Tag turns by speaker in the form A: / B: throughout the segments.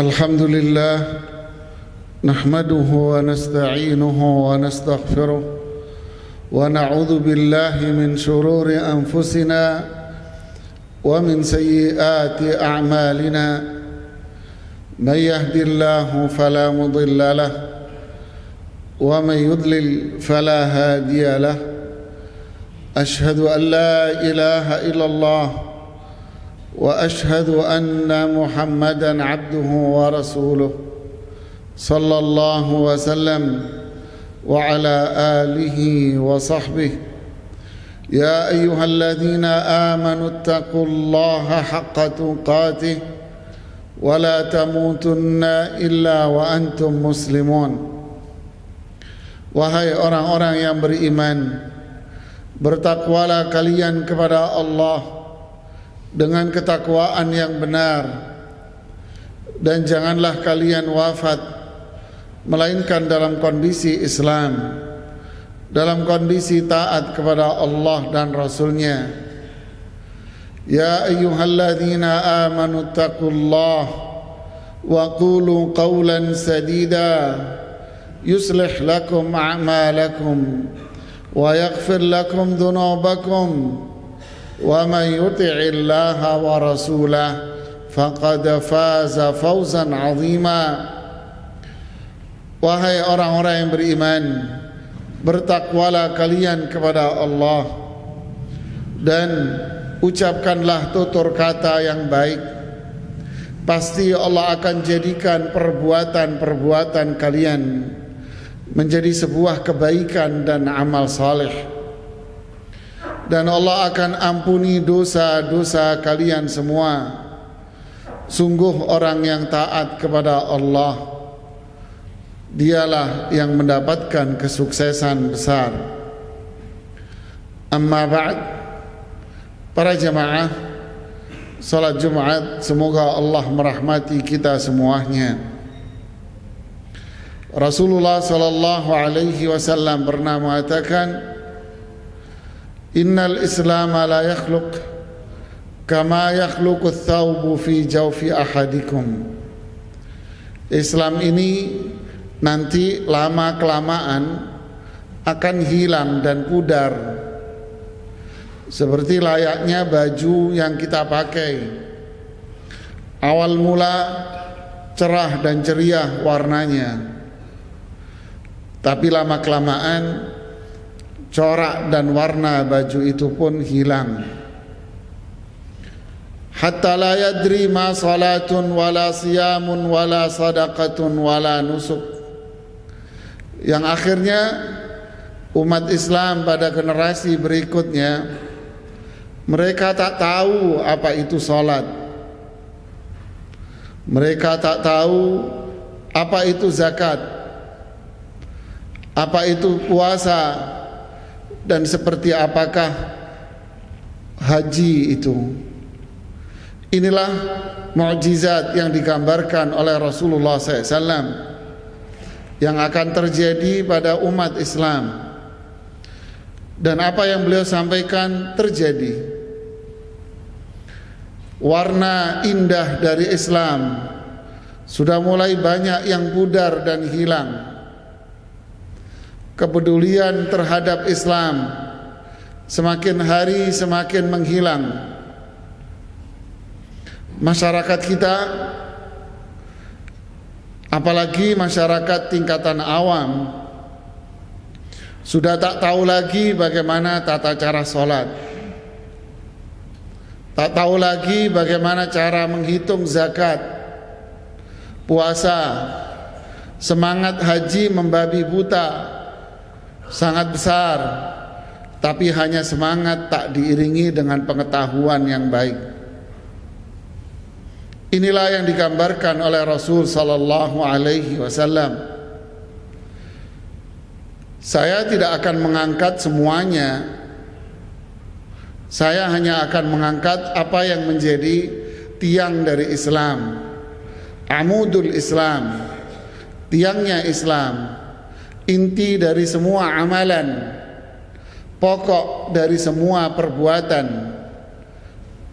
A: الحمد لله نحمده ونستعينه ونستغفره ونعوذ بالله من شرور أنفسنا ومن سيئات أعمالنا من يهد الله فلا مضل له ومن يضلل فلا هادي له أشهد أن لا إله إلا الله وأشهد أن محمدا عبده ورسوله صلى الله وسلم وعلى آله وصحبه يا أيها الذين آمنوا اتقوا الله حق تقاته ولا تموتن إلا وأنتم مسلمون. Wahai orang-orang yang beriman, bertakwalah kalian kepada Allah dengan ketakwaan yang benar, dan janganlah kalian wafat melainkan dalam kondisi Islam, dalam kondisi taat kepada Allah dan Rasulnya. Ya ayyuhalladzina amanu taqullah wa qulu qawlan sadida yuslih lakum a'malakum wa yaghfir lakum dhunubakum wa man yuti'illaha wa rasulah faqad faza fawzan 'azima. Wahai orang-orang yang beriman, bertakwalah kalian kepada Allah dan ucapkanlah tutur kata yang baik. Pasti Allah akan jadikan perbuatan-perbuatan kalian menjadi sebuah kebaikan dan amal saleh. Dan Allah akan ampuni dosa-dosa kalian semua. Sungguh orang yang taat kepada Allah, dialah yang mendapatkan kesuksesan besar. Amma ba'd, para jamaah salat Jumat, semoga Allah merahmati kita semuanya. Rasulullah sallallahu alaihi wasallam pernah mengatakan, Innal Islam la yakhluq kama yakhluqu ats-thawbu fi jawfi ahadikum. Islam ini nanti lama-kelamaan akan hilang dan pudar, seperti layaknya baju yang kita pakai. Awal mula cerah dan ceria warnanya, tapi lama-kelamaan corak dan warna baju itu pun hilang. Hatta la yadri ma salatun wala siyamun wala sadaqatun wala nusuk. Yang akhirnya umat Islam pada generasi berikutnya, mereka tak tahu apa itu salat, mereka tak tahu apa itu zakat, apa itu puasa, dan seperti apakah haji itu. Inilah mukjizat yang digambarkan oleh Rasulullah SAW yang akan terjadi pada umat Islam, dan apa yang beliau sampaikan terjadi. Warna indah dari Islam sudah mulai banyak yang pudar dan hilang. Kepedulian terhadap Islam semakin hari semakin menghilang. Masyarakat kita, apalagi masyarakat tingkatan awam, sudah tak tahu lagi bagaimana tata cara sholat, tak tahu lagi bagaimana cara menghitung zakat, puasa. Semangat haji membabi buta sangat besar, tapi hanya semangat tak diiringi dengan pengetahuan yang baik. Inilah yang digambarkan oleh Rasul sallallahu alaihi wasallam. Saya tidak akan mengangkat semuanya. Saya hanya akan mengangkat apa yang menjadi tiang dari Islam, amudul Islam, tiangnya Islam, inti dari semua amalan, pokok dari semua perbuatan,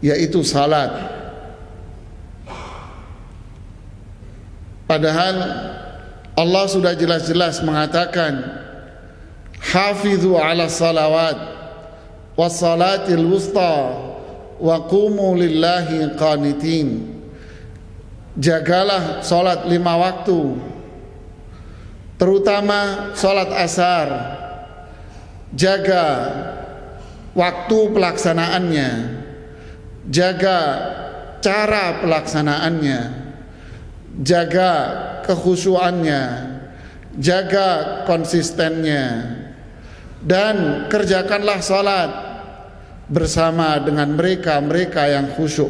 A: yaitu salat. Padahal Allah sudah jelas-jelas mengatakan, hafizu ala salawat was salatil wusta wa qumu lillahi qanitin. Jagalah salat 5 waktu, terutama salat asar. Jaga waktu pelaksanaannya, jaga cara pelaksanaannya, jaga kekhusyuannya, jaga konsistennya, dan kerjakanlah salat bersama dengan mereka yang khusyuk.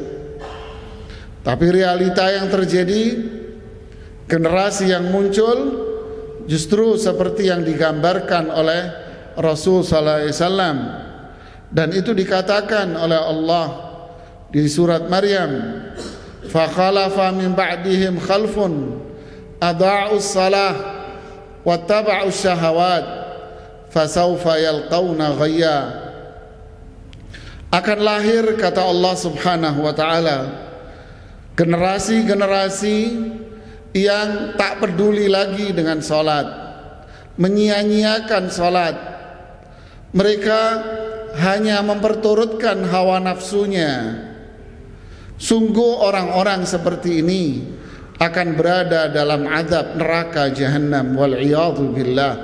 A: Tapi realita yang terjadi, generasi yang muncul justru seperti yang digambarkan oleh Rasul sallallahu alaihi wasallam, dan itu dikatakan oleh Allah di surat Maryam, fa khalafa min ba'dihim khalfun adaa'us salah wattaba'us syahawat fasawfa yalqauna ghayya. Akan lahir, kata Allah Subhanahu wa taala, generasi-generasi yang tak peduli lagi dengan salat, menyia-nyiakan salat. Mereka hanya memperturutkan hawa nafsunya. Sungguh orang-orang seperti ini akan berada dalam azab neraka jahanam, wal'iyadzu billah.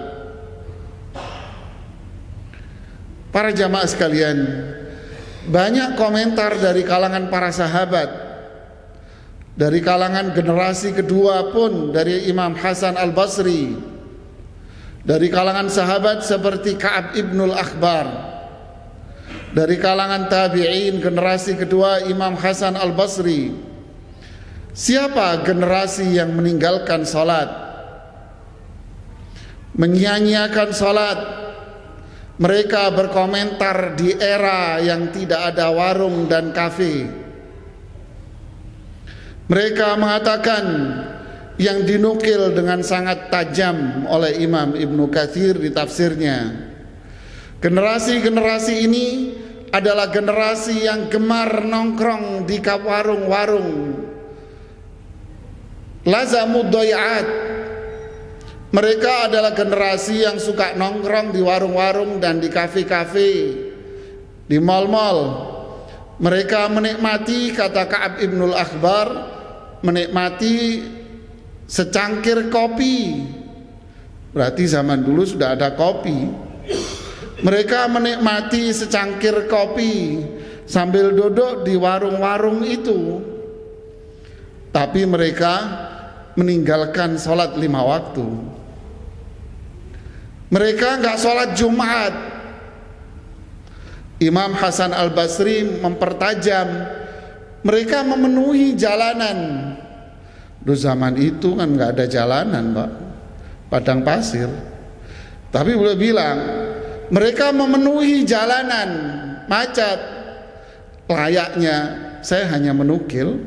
A: Para jamaah sekalian, banyak komentar dari kalangan para sahabat, dari kalangan generasi kedua pun, dari Imam Hasan al-Basri, dari kalangan sahabat seperti Ka'ab ibnul Akhbar, dari kalangan tabi'in generasi kedua Imam Hasan al-Basri. Siapa generasi yang meninggalkan salat, menyia-nyiakan salat? Mereka berkomentar di era yang tidak ada warung dan kafe. Mereka mengatakan, yang dinukil dengan sangat tajam oleh Imam Ibnu Katsir di tafsirnya, generasi-generasi ini adalah generasi yang gemar nongkrong di warung-warung, lazamud dhai'at. Mereka adalah generasi yang suka nongkrong di warung-warung dan di kafe-kafe, di mal-mal. Mereka menikmati, kata Ka'ab ibnul Akhbar, menikmati secangkir kopi. Berarti zaman dulu sudah ada kopi. Mereka menikmati secangkir kopi sambil duduk di warung-warung itu. Tapi mereka meninggalkan sholat 5 waktu. Mereka enggak sholat Jumat. Imam Hasan al-Basri mempertajam, mereka memenuhi jalanan. Di zaman itu kan nggak ada jalanan, Pak, padang pasir. Tapi boleh bilang mereka memenuhi jalanan, macet. Layaknya, saya hanya menukil,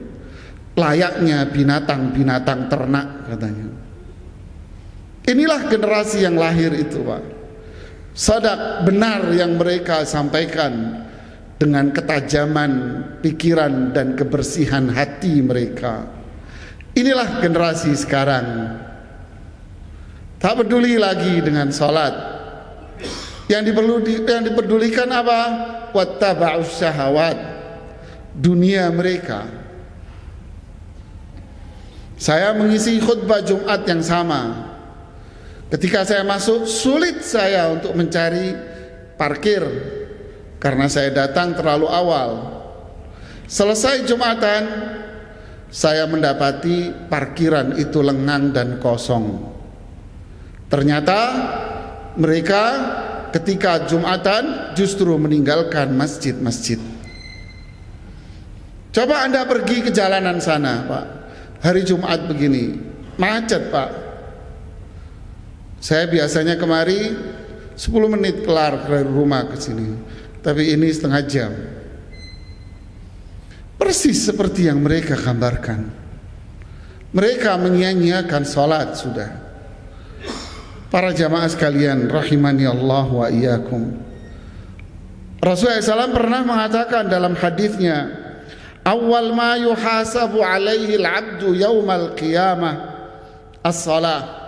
A: layaknya binatang-binatang ternak, katanya. Inilah generasi yang lahir itu, Pak. Sadaq, benar yang mereka sampaikan dengan ketajaman pikiran dan kebersihan hati mereka. Inilah generasi sekarang, tak peduli lagi dengan salat. Yang dipedulikan apa? Wattaba'us syahawat, dunia mereka. Saya mengisi khutbah Jumat yang sama. Ketika saya masuk, sulit saya untuk mencari parkir karena saya datang terlalu awal. Selesai Jumatan, saya mendapati parkiran itu lengang dan kosong. Ternyata mereka ketika Jumatan justru meninggalkan masjid-masjid. Coba Anda pergi ke jalanan sana, Pak, hari Jumat begini, macet, Pak. Saya biasanya kemari 10 menit kelar dari rumah ke sini, tapi ini setengah jam. Persis seperti yang mereka gambarkan. Mereka menyia-nyiakan salat sudah. Para jamaah sekalian, rahimani Allah wa iyyakum. Rasulullah SAW pernah mengatakan dalam hadisnya, awal ma yuhasabu alaihi al-abdu yaumal qiyamah as-shalah.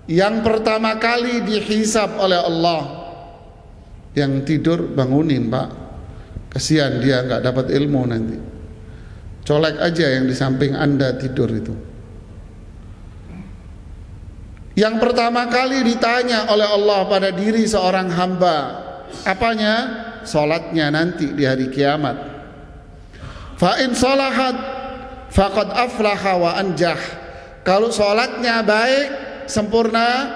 A: Yang pertama kali dihisab oleh Allah. Yang tidur bangunin, Pak. Kasihan dia nggak dapat ilmu nanti. Colek aja yang di samping Anda tidur itu. Yang pertama kali ditanya oleh Allah pada diri seorang hamba, apanya? Salatnya nanti di hari kiamat. Fa in salahat faqad aflaha wa anjah. Kalau salatnya baik, sempurna,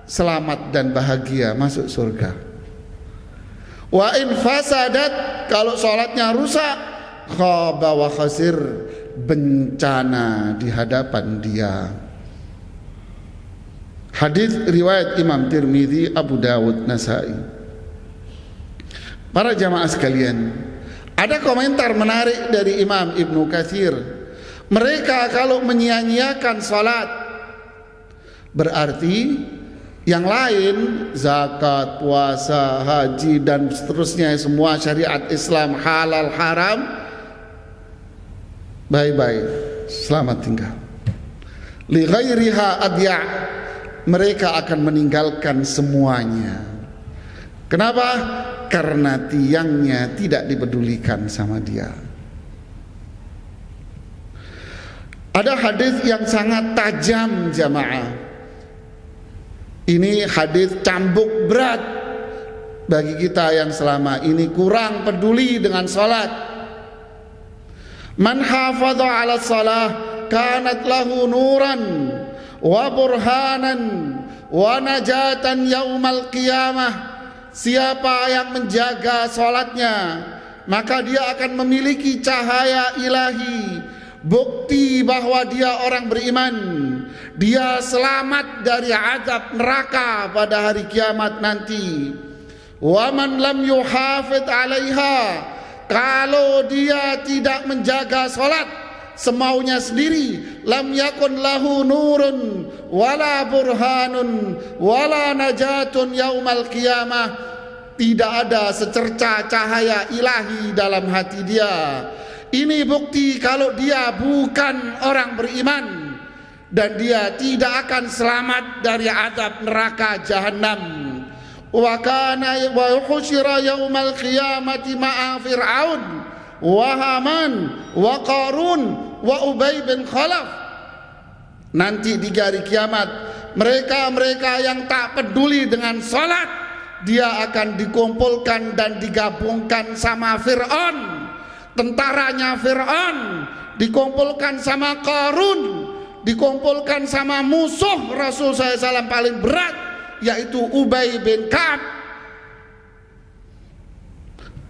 A: selamat dan bahagia masuk surga. Wa in fasadat, kalau salatnya rusak, khaba wa khasir, bencana di hadapan dia. Hadis riwayat Imam Tirmidzi, Abu Dawud, Nasa'i. Para jamaah sekalian, ada komentar menarik dari Imam Ibnu Katsir. Mereka kalau menyia-nyiakan salat, berarti yang lain, zakat, puasa, haji dan seterusnya, semua syariat Islam, halal, haram, bye-bye, selamat tinggal. Li ghairiha adya', mereka akan meninggalkan semuanya. Kenapa? Karena tiangnya tidak dipedulikan sama dia. Ada hadis yang sangat tajam jamaah. Ini hadis cambuk berat bagi kita yang selama ini kurang peduli dengan salat. Man hafadha 'ala shalah kanat lahu nuran wa burhanan wa najatan yaumal qiyamah. Siapa yang menjaga salatnya, maka dia akan memiliki cahaya ilahi, bukti bahwa dia orang beriman. Dia selamat dari azab neraka pada hari kiamat nanti. Wa man lam yuhafid 'alaiha, kalau dia tidak menjaga salat semaunya sendiri, lam yakun lahu nurun wala burhanun wala najatun yaumal qiyamah, tidak ada secerca cahaya ilahi dalam hati dia. Ini bukti kalau dia bukan orang beriman, dan dia tidak akan selamat dari azab neraka jahanam. Wa kana wa husyira yaumal qiyamati ma'a fir'aun wa haman wa qarun wa Ubay bin Khalaf. Nanti di hari kiamat, mereka-mereka yang tak peduli dengan salat, dia akan dikumpulkan dan digabungkan sama Fir'aun, tentaranya Fir'aun, dikumpulkan sama Qarun, dikumpulkan sama musuh Rasul SAW paling berat, yaitu Ubay bin Ka'ab.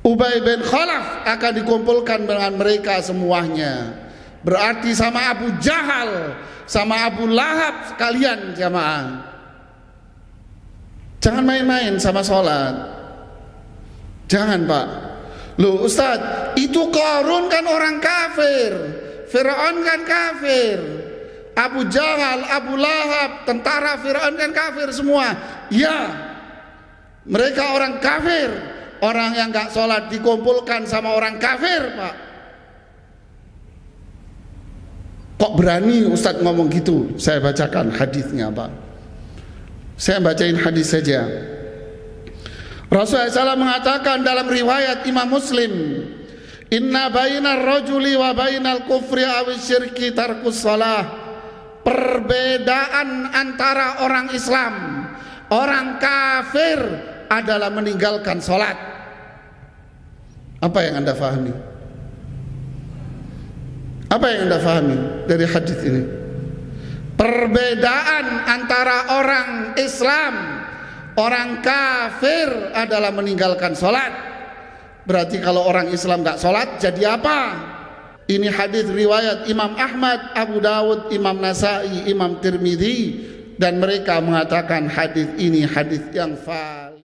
A: Ubay bin Khalaf akan dikumpulkan dengan mereka semuanya. Berarti sama Abu Jahal, sama Abu Lahab sekalian jamaah. Jangan main-main sama sholat. Jangan, Pak. Loh Ustaz, itu Qarun kan orang kafir, Fir'aun kan kafir, Abu Jahal, Abu Lahab, tentara Fir'aun kan kafir semua. Ya, mereka orang kafir. Orang yang gak sholat dikumpulkan sama orang kafir, Pak. Kok berani Ustadz ngomong gitu? Saya bacakan hadisnya, Pak. Saya bacain hadis saja. Rasulullah SAW mengatakan dalam riwayat Imam Muslim, inna bainar rajuli wa bainal kufri awis syirki tarkus shalah. Perbedaan antara orang Islam, orang kafir adalah meninggalkan sholat. Apa yang Anda fahami? Apa yang Anda fahami dari hadis ini? Perbedaan antara orang Islam, orang kafir adalah meninggalkan sholat. Berarti kalau orang Islam gak sholat jadi apa? Ini hadis riwayat Imam Ahmad, Abu Dawud, Imam Nasa'i, Imam Tirmidzi, dan mereka mengatakan hadis ini hadis yang